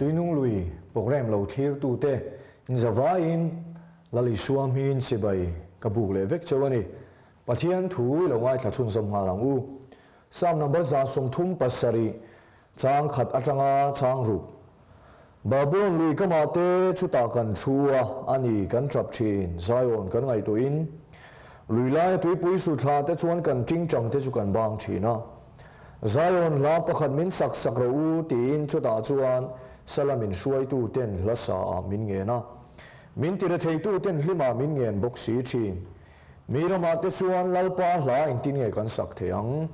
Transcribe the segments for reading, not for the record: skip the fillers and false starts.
Tuinung Lui program lo thir tute zawain lali suamin sibai kabuk le vek chawani Pathian thui lo ngai thla chun som halang u sam number za som thum pasari chang khat atanga chang ru Babulon lui kamate chuta kan chua ani kan trap thin zion kan ngai to in lui lai tui su thla te chuan kan ting chang te chu kan bang thina zion la pakhat min sak sak ro u tin chuta chuan salamin shuai tu ten lasa min nge na min tira thei tu ten hlima min ngen bok si thin mirama te chuan lalpa hla in tin nge kan sak theang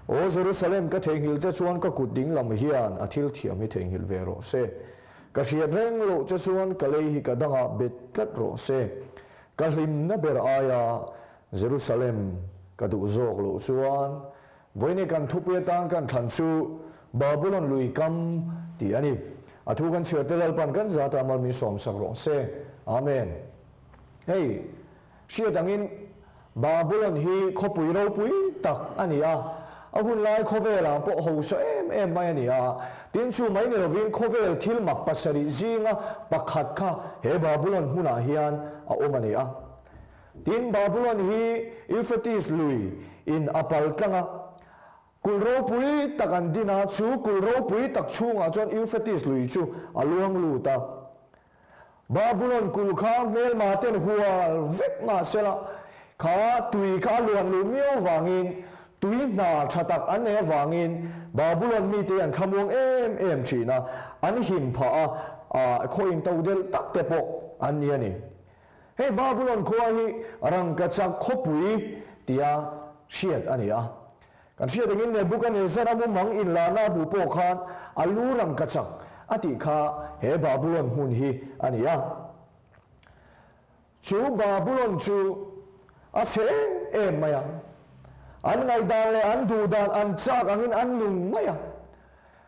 o Jerusalem ka thengil che chuan ka kut ding lam hian athil thiam hi thengil ve ro se ka hriat reng lo che chuan ka lei hi ka danga bet tlat ro se ka hlim na ber aya Jerusalem ka du zok lo chuan voine kan thupui tan kan than chu Babulon lui kam ti ani athu kan chhiat te lalpan kan zata mal mi som sak ro se amen hey shia dangin Babulon hi khopui ro pui tak ani a ahun lai khovela po ho so em mai ani a tin chu mai ne rovin khovel thil mak pasari zinga pakhat kha he Babulon huna hian a omani a tin Babulon hi Euphrates lui in apal tanga kulro pui takan dina chu kulro pui tak chunga chuan Euphrates lui chu aluang lu ta Babulon kulkha mel ma ten hual vek ma sela kha tui kha luan lu miao wangin tui na thatak an e wangin Babulon mi te an khamuang em china an him pha a khoin todel tak te po an ni ani he Babulon ko hi rang ka chak khopui tia shiat ani a kan shiat ngin ne bukan e zaramu mang in la na bu po khan alu rang ka chak ati kha he Babulon hun hi ani a chu Babulon chu a se em maya an ngai dan le an du dan an chak angin an nung maya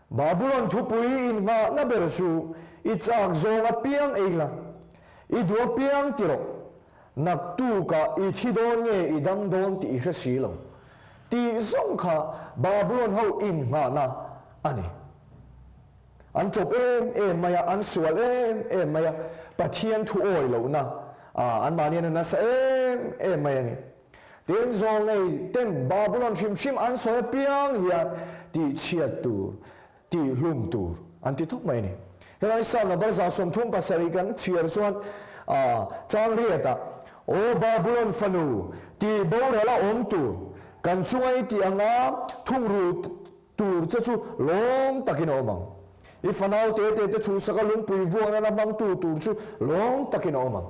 Babulon thupui in ma na ber su I chak zong a piang eila I du piang tiro nak tu ka I thidon nge I dam don ti hresi lo ti zong kha Babulon ho in ma na ani an chop em maya an sual em maya Pathian thu oi lo na an mani na sa em maya ni tin zong nei ten Babulon shim an so piang hian ti chiat tur ti hlum tur an ti thuk mai ni helai sa na bar za som thum pasari kan chiar chuan chang riata o Babulon fanu ti borela om tur kan chungai ti anga thung ru tur che chu long takin omang I fanau te chu sakalung pui vuang na mang tur chu long takin omang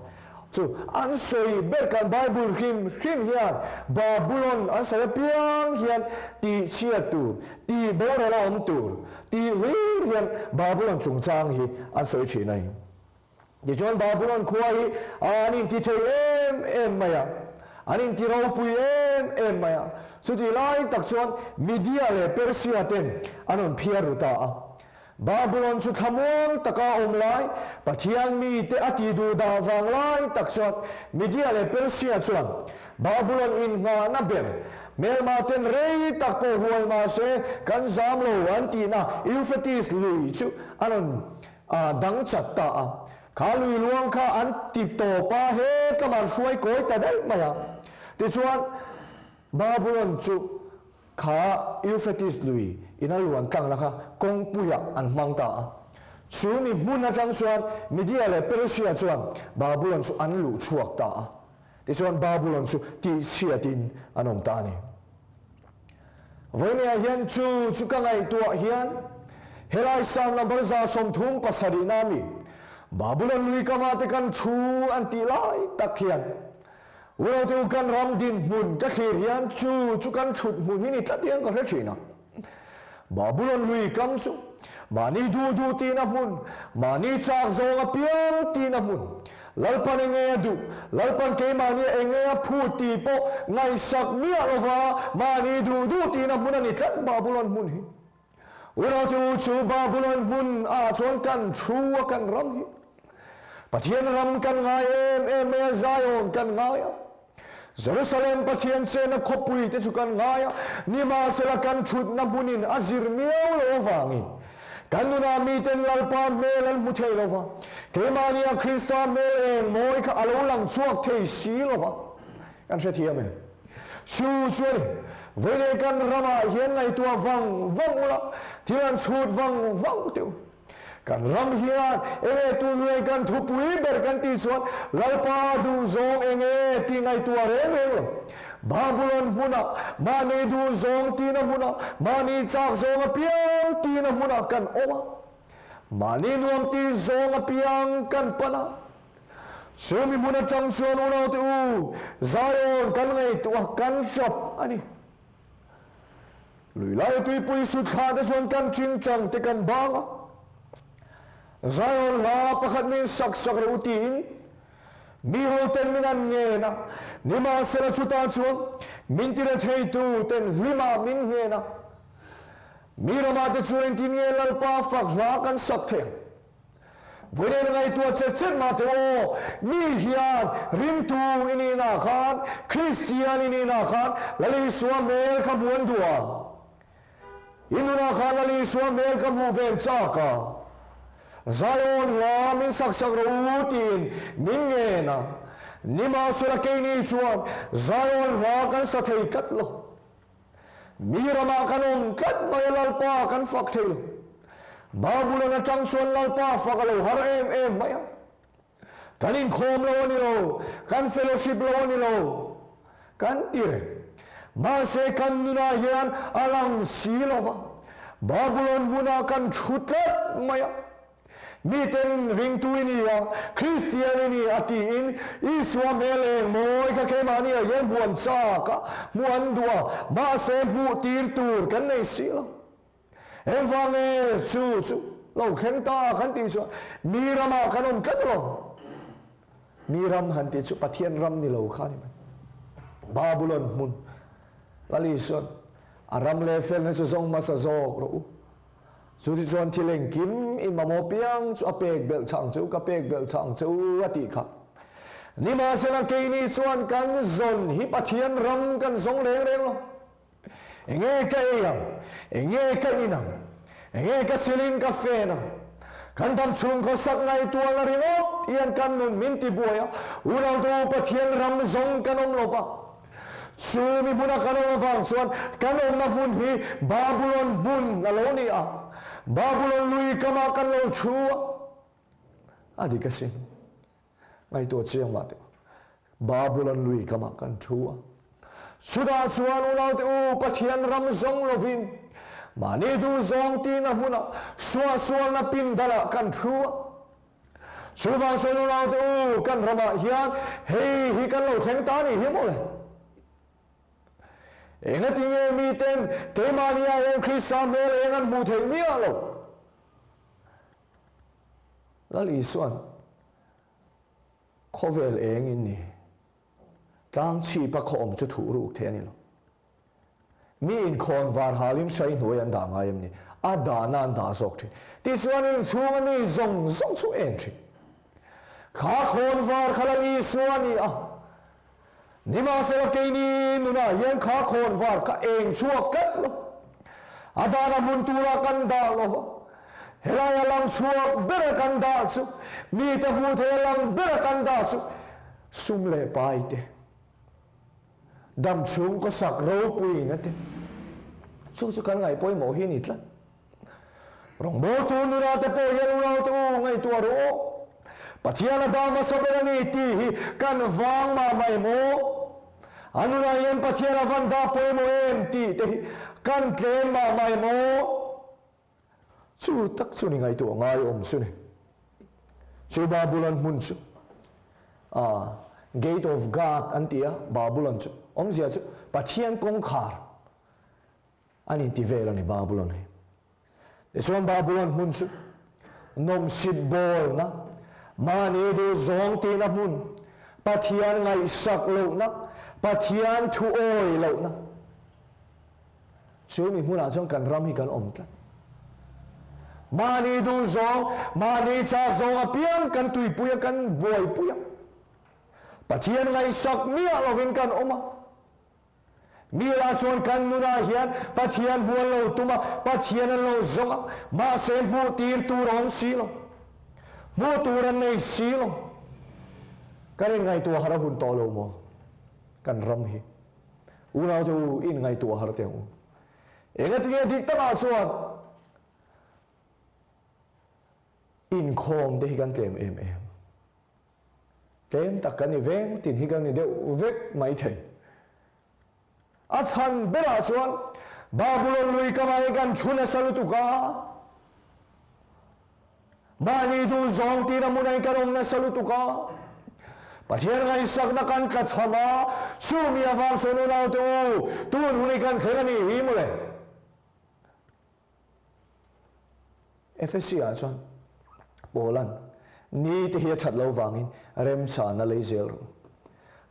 chu an soi berkan Bible him hian Babulon an sa piang hian ti chiatur ti borela om tur ti hian Babulon chungchang hi an soi chinai di jon Babulon khuai anin ti thei em maya anin ti ro pui em maya chu ti lai tak chuan Media le Persia ten anon phiar ruta a Babulon chu thamong taka omlai Pathian mi te ati du da wang lai tak chuan Media le Persia chuan Babulon in nga na ber mel ma ten rei tak po hual ma se kan zam lo an ti na Euphrates lui chu anon dang chat ta a kha lui luang kha an tip to pa he kaman suai koi ta dai maya ti chuan Babulon chu kha Euphrates lui inaluan kang lakha kong puya an hmang ta chu ni hmuna chang chuan Media le Persia chuan Babulon chu an lu chuak ta ti chuan Babulon chu ti siatin anom ta ni voine hian chu ka ngai tua hian helai sam number za som thum pasari nami Babulon lui kamate kan thu an ti lai tak hian wo tu kan ram din mun ka khir hian chu kan thut mun hi ni tlatiang ka rechina Babulon lui kam chu mani du ti na mun mani chak zong a piang ti na mun lalpan nge du lalpan ke mani nge phu ti po ngai sak mia lova mani du ti na mun ani tlat Babulon mun hi wo tu chu Babulon mun a chon kan thu kan ram hi Pathian ram kan ngai em Zion kan ngai Jerusalem Pathian se na khopui te chu kan ngai ni ma se la kan thut na munin azir miao lo wangin kan nuna mi ten lalpa melan mu thei lova kemania krista mel moi kha alo lang chuak thei si lova kan se thiam su chuan vele kan rama hian ngai tua wang ula thian chut wang tiu kan ram hian enge tu ngai kan thupui ber kan ti chuan lalpa du zong enge ti ngai tua re Babulon muna mani du zong tina muna mani chak zong apiang tina muna kan oma mani nuam ti zong apiang kan pana sumi muna chang chuan una tu Zion kan ngai tua kan chop ani lui lai tui pui sut kha te chuan kan chin chang te kan banga Zion la pakhat min sak ro tin mi ho ten minan nge na nima sela chuta chuan min tira thei tu ten lima min nge na mi rama te chuan tin nge lalpa fak la kan sak the vore ngai tua che ma te o mi hian ring tu ini na khan Christian ini na khan lali suwa mel ka buan dua inuna khan lali suwa mel ka mu ven cha ka Zion la min sak ro tin min nge na nima sura ke ni chuan Zion la kan sa thei kat lo mi rama kanon kat mai lalpa kan fak thei lo Babulon na chang chuan lalpa fak lo har em maya kanin khom lo ni lo kan fellowship lo ni lo kan tire ma se kan nuna hian alang si lova Babulon muna kan thutak maya miten ring tu ini ya Christian ini ati in iswa mele moi ka ke mani ya yen buan cha ka muan dua ma se bu tir tur kan nei sila em vang e chu lo khen ta kan ti chu mi rama kanon kan lo mi ram han ti chu Pathian ram ni lo kha ni Babulon mun lali son aram le fel ne chu zong ma sa zo ro chu ti chuan thileng kim in mamo piang chu apek bel chang chu ka pek bel chang chu ati kha nima sena ke ni chuan kan zon hi Pathian ram kan zong reng lo enge ka yang enge ka inang enge ka silin ka fe na kan tam chung ko sak ngai tua na ringo ian kan nun min ti boya unang tu Pathian ram zong kanom lova sumi muna kanom vang chuan kanom na hun hi Babulon hun aloni a Babulon lui kama kan lo chua adi kasi ngai to chiang ma te Babulon lui kama kan chua suda chuan ulau te u Pathian ram zong lovin mani du zong ti na huna suwa na pin dala kan chua suwa ulau te u kan rama hian hei hi kan lo theng ta ni hi mo le ena tinge mi ten ke mania en Krista mel engan mu thei mi alo lali suan khovel eng in ni tang chi pa khom chu thu ru the ni lo mi in khon var halim shai noi an da ngayam ni adanan da zok thi ti chuan in chung ni zong chu en thi kha khon var khalani suani a nima se ke ni nuna yen kha khon var ka eng chuak kat lo adana muntura kan da lo helaya lang chuak ber kan da chu mi ta hu the lang ber kan da chu sum le pai te dam chung ko sak ro pui na te chu kan ngai poi mo hi ni tla rong bo tu nuna te po yen ro tu ngai tu ro Pathian da ma soberani ti kan wang ma mai mo anuna yen Pathian van da poi mo em ti te kan tlem ma mai mo chu tak chu ni ngai tu ngai om su ni chu Babulon mun chu gate of God antia Babulon chu om zia chu Pathian kong khar ani ti vela ni Babulon he de chuan Babulon mun chu nom sit bol na mani do zong ti na mun Pathian ngai sak lo na Pathian thu oi lo na chu mi huna chong kan ram hi kan om ta mani du zong mani cha zong apiang kan tui puya kan boy puya Pathian ngai sak mia lovin kan oma Mila chuan kan nuna hian Pathian huan lo tuma Pathian an lo zonga ma se hmu tir turong silo hmu turan nei silo kan ngai tu har hun to lo mo kan ram hi unau tu in ngai tu har teu enga tinge dik ta chuan in khom de higan tlem tlem tak kan ni veng tin higan ni deu vek mai thei a chan bera chuan Babulon lui kamai kan chuna salutuka mani du zong tira munai karom na salutuka Pathian ngai sakna kan ka chama sumi awang sonu nau tu tun huni kan khelani hi mole Efesia chuan Poland ni te hi that lo wangin rem cha na leizel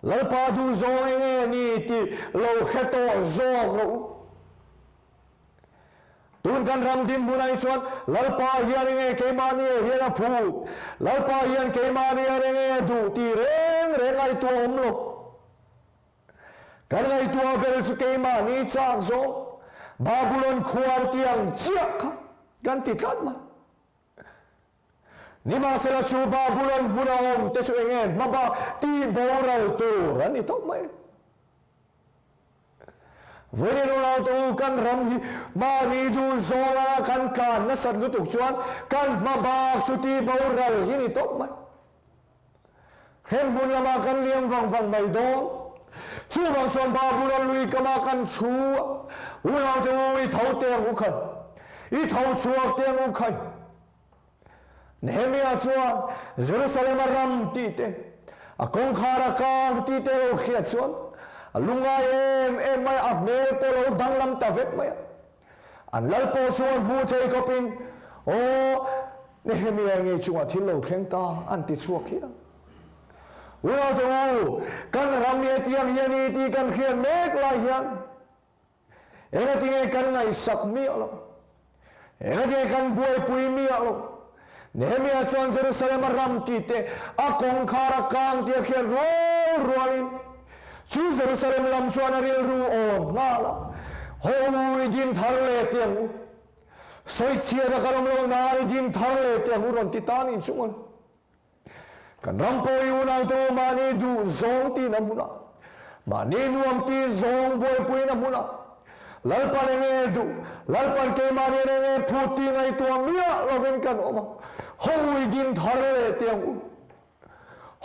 Lalpa du zong nge ni ti lo kheto zong lo tun kan ram din bunai chuan lalpa hian nge keimani hian a phu lalpa hian keimani nge du ti reng ai tu om lo kan ai tu bel su keimani chak zo Babulon khuan tiang chiak kan ti kan ma ni ma sela chu Babulon hmuhnawm te chu nge ma ba ti boral tu ran ni tok mai Veni nau tu kan ram hi ma ni du zola kan na sat lu tuk chuan kan ma bak chu ti boral hi ni tok mai Hen bun lama kan liam wang mai don chu wang chuan Babulon lui kama kan chu unau tu I thau te u khan I thau chuak te u khan Nehemia chuan Jerusalem ram ti te a kong khara kang ti te o khia chuan lunga em mai a mel polo danglam ta vet mai an lalpo chuan hmu thei kopin o Nehemia nge chunga thil lo thleng ta an ti chuak hi unau tu kan ram ye tiang hian I ti kan khian mek la hian enga tinge kan ngai sak mi lo enga tinge kan buai pui mi lo Nehemia chuan Jerusalem ram ti te a kong khara kang ti khian roalin chu Jerusalem lam chuan a ril ru on la la hoi din thar le tiang soi chia da karom lo na ri din thar le tiang ron ti tani chungon kan ram po yu na to mani du zong ti na muna mani nuam ti zong boy pui na muna lalpan nge du lalpan ke mani nge phuti ngai to mia loven kan oma hoi din thar le tiang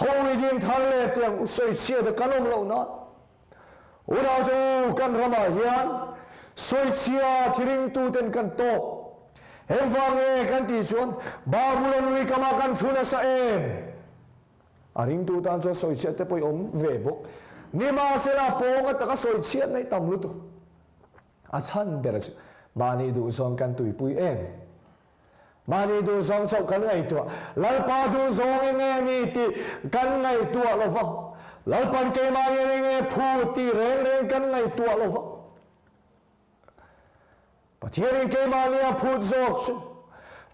hoi din thar le tiang soi chia da kanom lo na unau tu kan rama hian soi chia thiring tu ten kan to hewang nge kan ti chuan Babulon lui kama kan thuna sa aring tu tan cho soi chia te poi om ve bok ni ma sela pong ta ka soi chia nei tam lu tu a chan beras mani du zong kan tuipui mani du zong so kan ngai tu lalpa du zong nge ni ti kan ngai tu lova lalpan ke mani nge phu ti reng kan ngai tu lova Pathian ke mani a phu zok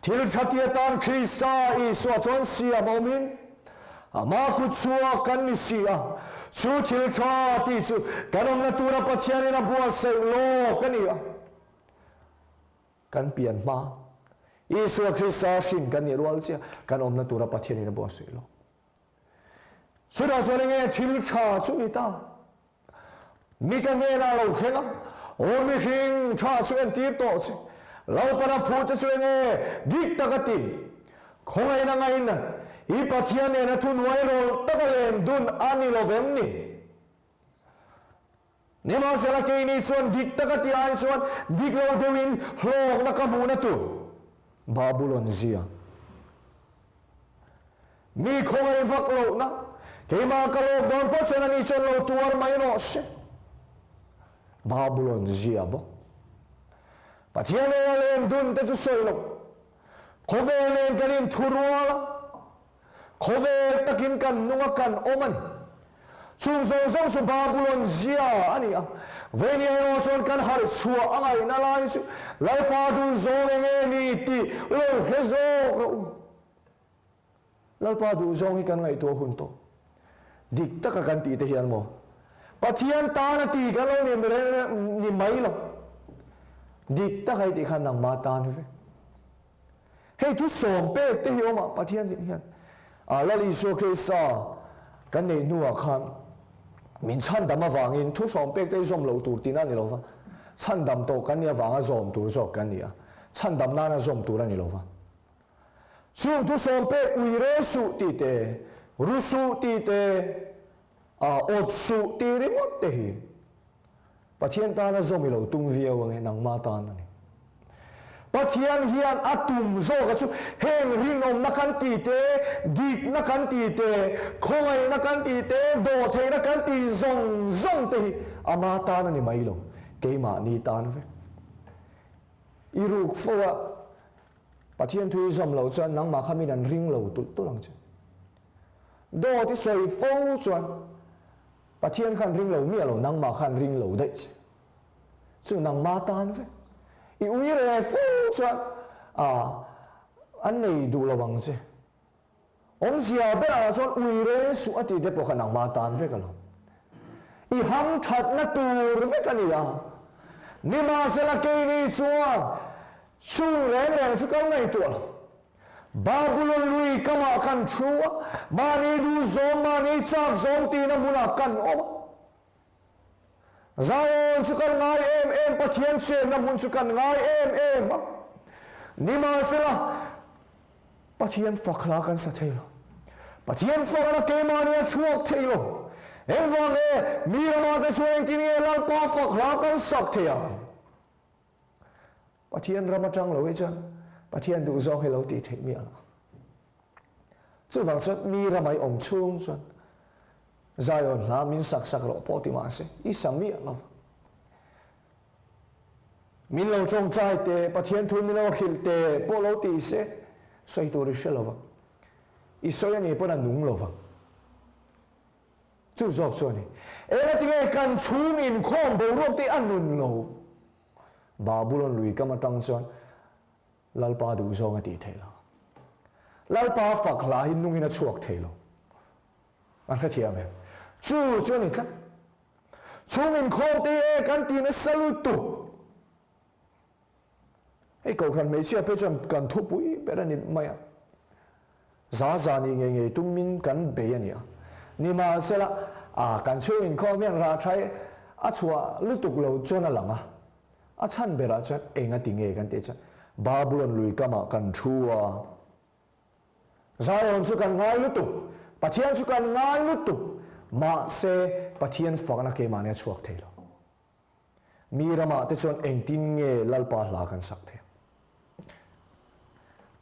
thil chatia tan Krista I so chon sia momin ama ku chua kan ni sia chu thil cha ti chu kanom na tura Pathian na buatsaih lo kan ni kan pian ma Isu Krista shin kan ni rual sia kanom na tura Pathian na buatsaih lo sudah so nge thil cha chu ni ta mi kan ne na lo khenga o mi hring cha chu en ti to che lo para phu chu nge dik takati khongai na ngai na I Pathian na thu nuai ro takalen dun ani lovem ni nema sela ke ni chuan dik takati an chuan dik lo dewin hlok na kamu na tu Babulon zia mi khongai vak lo na keima ka lo don po chuan ani chuan lo tuar mai no se Babulon zia bo Pathian na len dun te chu soi lo khove len kanin thuruala khove takin kan nunga kan omani chung zong su Babulon zia ani veni ayo chon kan har suwa angai na lai su lalpa du zong nge ni ti lo hezo lalpa du zong hi kan ngai to hun to dik taka kan ti te hian mo Pathian ta na ti ka lo ni mai lo dik ta kai ti khan nang ma ta ni ve hei tu som pe te hi oma Pathian ni hian lali so ke sa kan nei nu a khan min chan dam awangin thu som pe te som lo tur tin ani lo va chan dam to kan ya wanga zom tur zo kan ni a chan dam na zom tur ani lo va su tu som pe ui re su ti te ru su ti te ot su ti ri mot te hi Pathian ta na zom lo tung via wange nang ma ta na ni Pathian hian atum zo ka chu heng ring om na kan ti te dik na kan ti te khoi na kan ti te do the na kan ti zong zong te ama ta na ni mai lo ke ma ni ta na ve iruk fowa Pathian thui zom lo chuan nang ma khamin an ring lo tu lang chu do ti soi fo chuan Pathian khan ring lo mi lo nang ma khan ring lo dai chu nang ma ta na ve I ui re fu chuan an nei du lo wang che om sia be a chuan ui re su ati te po khanang ma tan ve ka lo I hang that na tur ve ka ni a ni ma se la ke ni chuan chung reng su ka ngai tu lo Babulon lui kama kan thua ma ni du zom ma ni chak zom ti na muna kan om Zawng chu kan ngai em Pathian che na mun chu kan ngai em ni ma se la Pathian Fak la kan sa thei lo Pathian Fak na ke ma ni chuak thei lo em wang e mi ma te chuang ti ni Lalpa Fak la kan sak thei a Pathian ramatang lo e chan Pathian du zo he lo ti thei mi ala chu wang sat mi ramai om chung chuan Zion la min sak lo po ti ma se I sam mi lo min lo trong chai te Pathian thu min lo khil te po lo ti se soi tu ri she lo I soi ani po na nung lo va chu zo so ni la ti nge kan chung in khom bo ro ti an nun lo Babulon lui ka ma tang chuan Lalpa du zo nga ti the la Lalpa Fak la hin nung ina chuak the lo an kha thiam em chu ni kan chung in khom ti kan ti na salu tu Ei cầu khăn mấy chia chuan kan thupui bera ni maya za ni nge tum min kan be ani ni ma se la kan chung in khom yang ra thai chua lutuk lo chona langa chan bera chan enga ti nge kan te chan Babulon lui kama kan thua Zion chu kan ngai lutuk Pathian chu kan ngai lutuk ma se Pathian Fak na ke ma ne chuak thei lo mi rama te chuan eng tin nge Lalpa hla kan sak the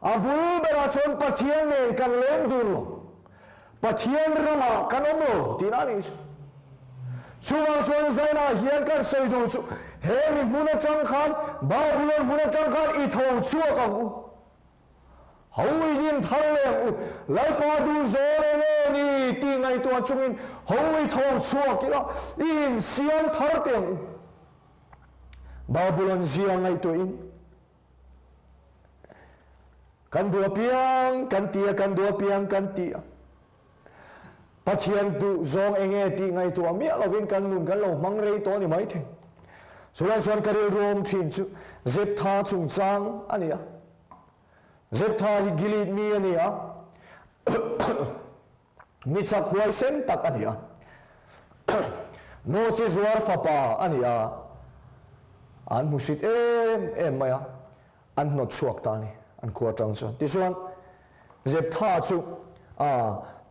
Abul bera chuan Pathian ne kan leng dun lo Pathian rama kan om lo ti na ni chu wang chuan zaina hian kan sei du chu he mi hmunawm khan Babulon hmunawm khan I tho chuak ang u hawi din thlang Lalpa du zo ne ni ti ngai tua chungin hawi tho chuak ki lo in siam thar teng Babulon zia ngai to in kan dua piang kan tia Pathian tu zong enge ti ngai tu mi lovin kan nun kan lo hmang rei to ni mai the sulan suan karil rom thin chu zep tha chung chang ania zep tha hi gilit mi ania mi chak huai sen tak ania no che zuar fa pa ania an musit em maya an not chuak ta ni an khua tang chuan ti chuan zep tha chu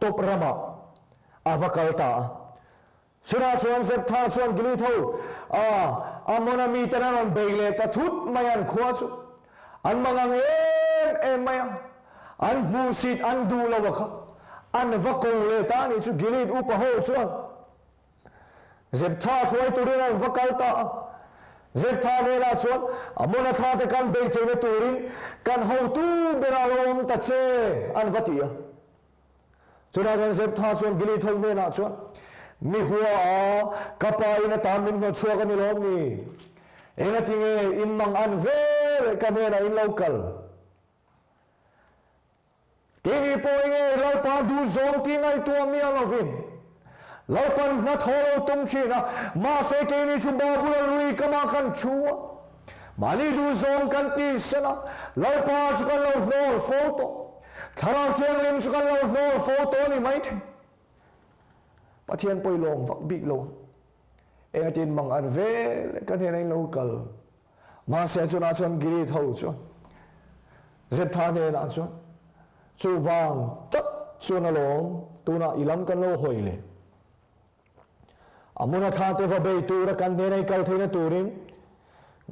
top rama avakal ta sura chuan zep tha chuan gili tho amona mi tanan beile ta thut mayan khua chu an mangang em maya an musit an du lo kha an vakol le ta ni chu gili upa ho chuan zep tha khoi turin vakal ta Zep tha ne la chuan amona tha te kan be the ne turin kan ho tu bera lawm ta che an vatia chuna jan zep tha chuan gili thong ne na chuan mi huwa kapa ina ta min no chuak ani lom ni ena tinge in mang an ve ka ne na in local Kini po inge Lalpa du zom ti ngai tu mi alovin Lalpan na tholo tum china ma se ke ni chu Babulon lui kama kan chua mani du zong kan ti sana lalpa chu kan lo no photo Thlarau thiang lim chu kan lo no photo ni mai the Pathian poi lom vak big lo e tin mang an ve kan he nai local ma se chu na chon giri thau chu zet tha ne na chu chu wang tak chu na lom tu na ilam kan lo hoi le amuna tha te va bei tu ra kan ne nei kal theina turin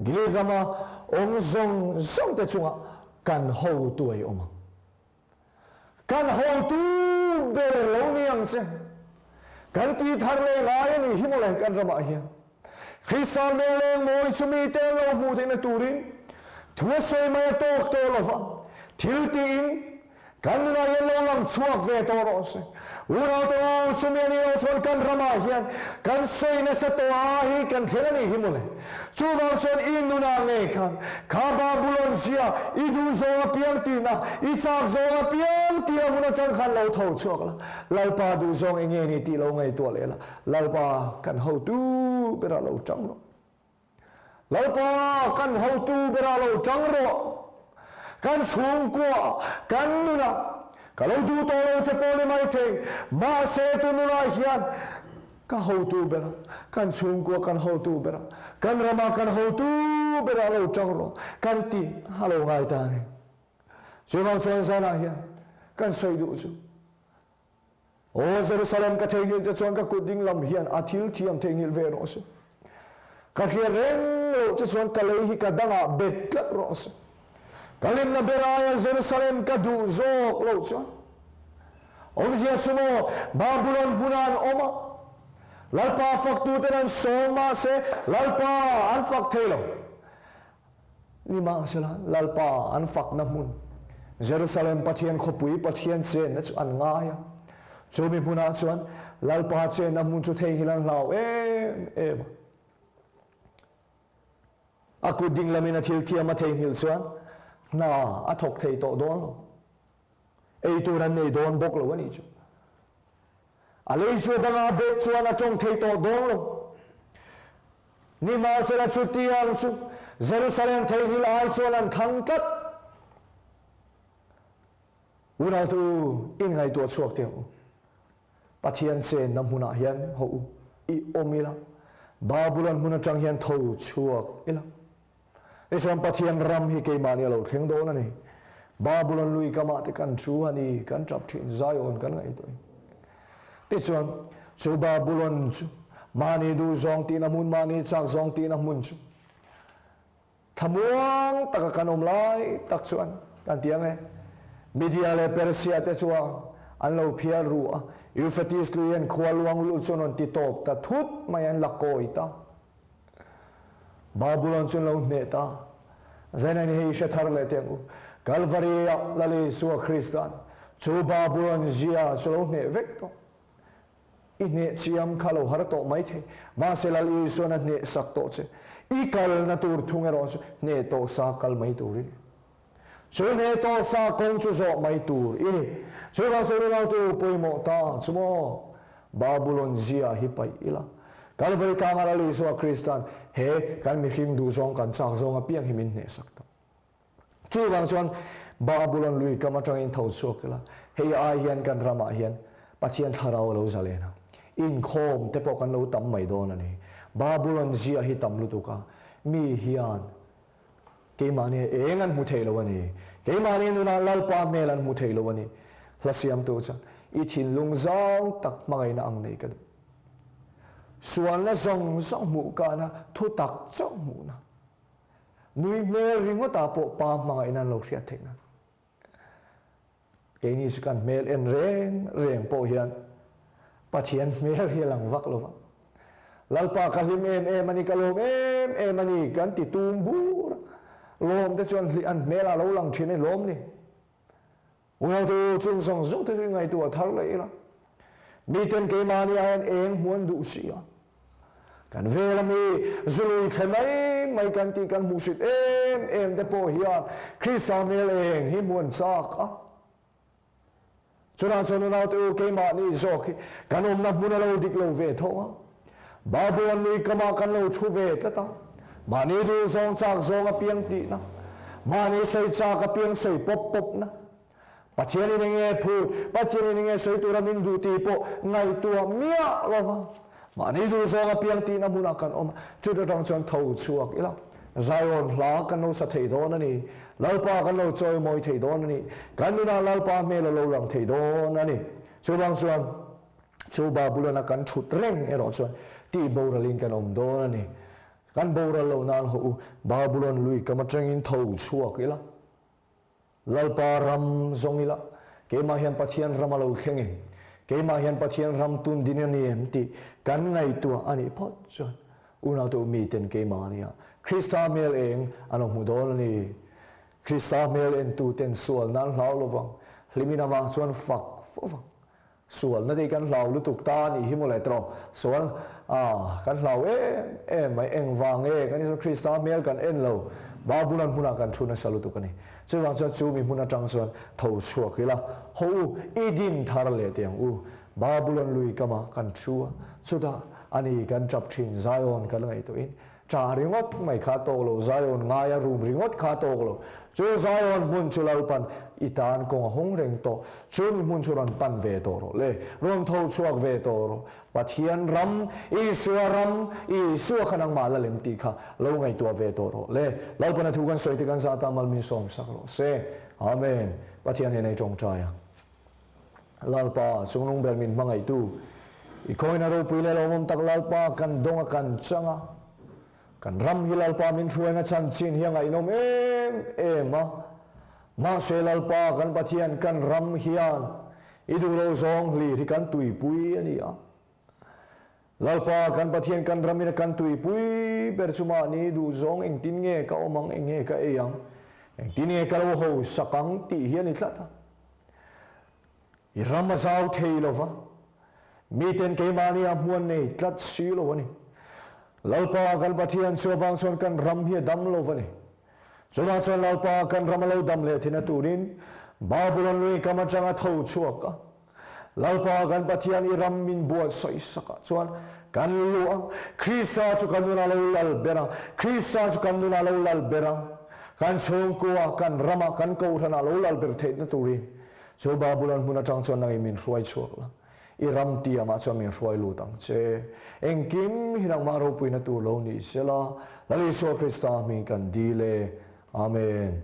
gili gama om zong zong te chunga kan ho tuai om kan ho tu be lo ni ang se kan ti thar le ngai ni himole kan rama hian Christian le moi chumi te lo mu theina turin thua soi mai tok to lova thil tin kan na ye lo lang chuak ve to ro se ura to chumi ni lo chon kan rama hian kan soi na sa to a hi kan thena ni himole chu wang son in nu na nge kan ka Babulon sia I du zo piang ti na I chak zo piang ti a mun chang khan lo thau chuak la lalpa du zo nge ni ti lo ngai to le la lalpa kan ho tu bera lo chang lo lalpa kan ho tu bera lo chang ro kan chung kwa kan nu na kalau du to lo che pole mai the ma se tu nu la hian ka ho tu bera kan chung kwa kan ho tu bera kan rama kan ho tu bera lo chang ro kan ti halo ngai ta ni chu wang son sa na hian kan soi du chu o Jerusalem ka thei hin che chon ka kuding lam hian athil thiam thengil ve ro se ka hi reng lo che chon ka lei hi ka danga bet klap ro se Kalim na beraya Jerusalem ka du zok lo cha. Om zia sumo Babulon bunan oma. Lalpa Fak tute nan soma se lalpa an fak thelo. Ni ma sela lalpa an fak na mun. Jerusalem Pathian thupui Pathian se na chu an ngaya. Chumi puna chuan lalpa che na mun chu thei hilang lau em. Aku ding lamina thil thiam ma thei hil chuan na a thok thei to don lo ei tu ran nei don bok lo ani chu a lei chu danga be chuan a chong thei to don lo ni ma se la chu tiang chu Jerusalem thei hil ai chuan an thang kat una tu in ngai to chuak te Pathian se nam huna hian ho I omila Babulon huna chang hian tho chuak ila Islam Pathian ram hi ke mani lo theng do na ni Babulon lui kama te kan chu ani kan trap thin Zion kan ngai toi ti chuan chu Babulon chu mani du zong ti na mun mani chak zong ti na mun chu thamuang taka kanom lai tak chuan kan tiang e Media le Persia te chuwa an lo phial ru a Euphrates luian khwaluang lu chunon ti top ta thut mayan lakoi ta Babulon chun lo ne ta zena ni he thar le tengu Calvary lali suwa Christian chu Babulon zia chu lo ne vek to I ne chiam khalo har to mai the ma se lali sona ne sak to che I kal na tur thungero ne to sa kal mai turin chu ne to sa kong chu zo mai tur I chu ba se lo tu poi mo ta chumo Babulon zia hi pai ila Calvary kamara li suwa Christian he kan mi hring du zong kan chak zong a piang himin ne sak ta chu wang chuan Babulon lui kama tang in thau chuak la he ai hian kan rama hian Pathian Thlarau lo zalena in khom te po kan lo tam mai don ani Babulon zia hi tam lu tu ka mi hian ke mane engan mu thei lo ani ke mane nu na lalpa melan mu thei lo ani hlasiam tu cha I thinlung zau tak mangai na ang nei ka Suan la zong zong mu ka na thutak zong mu na nui me ringo ta po pa mga inan lo hria thei na ke ni sukan mel en reng po hian Pathian mel hi lang vak lo lalpa kalim em ani kalom em ani kan ti tum bur lom te chuan hli an mela lo lang thine lom ni una tu chung zong zong te ngai tu thar le la mi ten ke mani an eng huan du sia kan vela mi zului themai mai kan ti kan musit em te po hian Christian mel eng hi muan sak a cho nên cho nó tôi cái mà ni zo khi cái ông nằm muốn lâu đi lâu về thôi Babulon lui kama kan lâu chu về tất ta mà ni du zong chak zong a piang ti na mà ni sei chak a piang sei pop pop na Pathian ni nghe phu Pathian ni nghe sei tu ramin du ti po ngai tua mia lova mà ni du zong a piang ti na mun akan om chu da dang chuan thau chuak ila Zion la kan no sa thei do na ni lalpa kan lo choi moi thei do na ni kan na lalpa me lo rang thei do na ni chu bang chuan chu Babulon kan thut reng e ro chuan ti boralin kan om do na ni kan boral lo nan ho Babulon lui kam atengin thau chuak ila lalpa ram zong ila ke ma hian Pathian ram lo khengin ke ma hian Pathian ram tun din ni emti kan ngai tua ani phot chuan una to mi ten ke ma nia Christamel eng ano mudol ni Christamel en tu ten sual nan lau lovang limina ma chuan fak fovang sual na de kan lau lu tuk ta ni himolai tro sual kan lau mai eng wang kan ni Christamel kan en lo Babulon huna kan thuna salu tu kan ni chuwang chu mi huna tang chuan thau chuak ila ho idin thar le tiang Babulon lui kama kan chua chuda ani kan chap thin Zion kan ngai to in cha ringot mai kha to lo Zion ngaya room ringot kha to lo chu Zion mun chulal pan itan ko hong reng to chu mi mun churan pan ve to ro le rom thau chuak ve to ro Pathian ram Isua khanang ma la lem ti kha lo ngai to ve to ro le lo pan thu kan soi ti kan sa ta mal min som sak lo se amen Pathian nei chong cha ya lalpa sungnung ber min mangai tu ikoina ro puile lo mom tak lalpa kan donga kan changa kan ram hilal pa min thuana chan chin hiang ai nom ma se lalpa kan Pathian kan ram hian idu lo zong li ri kan tuipui ani a lalpa kan Pathian kan ram ina kan tuipui persuma ni du zong eng tin nge ka omang eng nge ka eyang eng tin nge ka lo ho sakang ti hian i tlata i ramazau thei lova mi ten ke mani a muan nei tlat si lo ni lalpa kan Pathian chuwang chuan kan ram hi dam lo vani chuwang chuan lalpa kan ram lo dam le thina turin Babulon lui kama changa thau chuaka lalpa kan Pathian i ram min buatsaih saka chuan kan luang Krista chu kan nuna lo lal bera Krista chu kan nuna lo lal bera kan chung kuwa kan rama kan ko thana lo lal ber the na turin chu Babulon huna chang chuan nang min hruai chuak la iram tia ma chamin hruai lu tang che engkim hirang maro puina tu lo ni sela lali so Krista mi kan dile amen